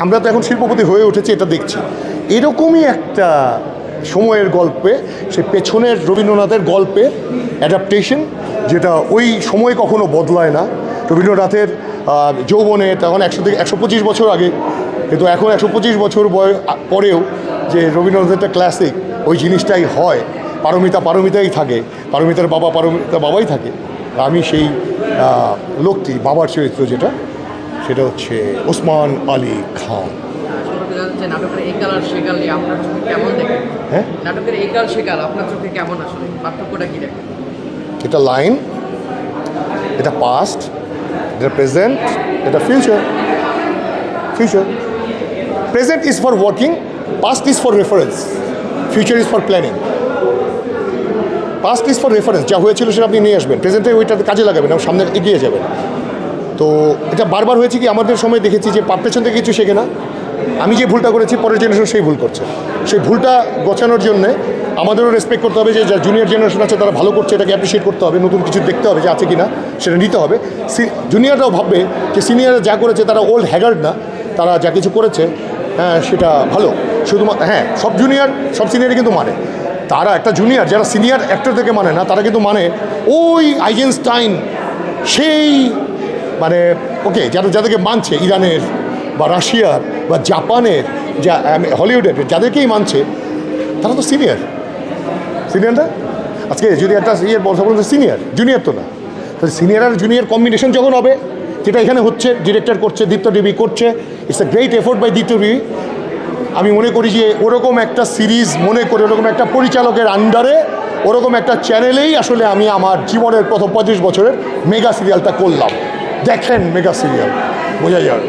আমরা তো এখন শিল্পপতি হয়ে উঠেছি, এটা দেখছি এরকমই একটা সময়ের গল্পে সে পেছনের রবীন্দ্রনাথের গল্পের অ্যাডাপ্টেশন, যেটা ওই সময় কখনো বদলায় না। রবীন্দ্রনাথের যৌবনে তখন 125 বছর আগে, কিন্তু এখন 125 বছর পরেও যে রবীন্দ্রনাথের ক্লাসিক ওই জিনিসটাই হয়। পারমিতাই থাকে, পারমিতার বাবাই থাকে। আমি সেই লোকটি, বাবার চরিত্র যেটা, সেটা হচ্ছে ওসমান আলী খান। নাটকের এই কালার সে কাল আপনার চোখে কেমন দেখেন? হ্যাঁ, নাটকের এই কাল সে কাল আপনার চোখে কেমন, আসলে পার্থক্যটা কী দেখেন? এটা লাইন, এটা পাস্ট, এটা প্রেজেন্ট, এটা future. Present is for working, past is for reference, future is for planning. Past is for reference, যা হয়েছিল সেটা আপনি নিয়ে আসবেন, প্রেজেন্টে ওইটাতে কাজে লাগাবেন, সামনে এগিয়ে যাবেন। তো এটা বারবার হয়েছে কি, আমাদের সময় দেখেছি যে পেছন থেকে কিছু শেখে না। আমি যে ভুলটা করেছি পরের জেনারেশন সেই ভুল করছে। সেই ভুলটা গোছানোর জন্যে আমাদেরও রেসপেক্ট করতে হবে যে যা জুনিয়র জেনারেশন আছে তারা ভালো করছে, এটাকে অ্যাপ্রিসিয়েট করতে হবে, নতুন কিছু দেখতে হবে যে আছে কি না সেটা নিতে হবে। জুনিয়ররাও ভাববে যে সিনিয়ররা যা করেছে তারা ওল্ড হ্যাগার্ড না, তারা যা কিছু করেছে হ্যাঁ সেটা ভালো। শুধুমাত্র হ্যাঁ, সব সিনিয়রই কিন্তু মানে, তারা একটা জুনিয়র যারা সিনিয়র অ্যাক্টর থেকে মানে না, তারা কিন্তু মানে ওই আইজেনস্টাইন, সেই মানে ওকে যাদেরকে মানছে, ইরানের বা রাশিয়ার বা জাপানের, যা হলিউডের যাদেরকেই মানছে, তারা তো সিনিয়ররা। আজকে যদি একটা কথা বলতে সিনিয়র, জুনিয়র তো না। তাহলে সিনিয়র আর জুনিয়র কম্বিনেশন যখন হবে, যেটা এখানে হচ্ছে, ডিরেক্টর করছে, দীপ্ত ডিবি করছে, it's a great effort by Deepto TV. আমি মনে করি যে ওরকম একটা সিরিজ মনে করে, ওরকম একটা পরিচালকের আন্ডারে, ওরকম একটা চ্যানেলেই আসলে আমি আমার জীবনের প্রথম 35 বছরের মেগা সিরিয়ালটা করলাম। দেখেন মেগা সিরিয়াল, বোঝা যাবে।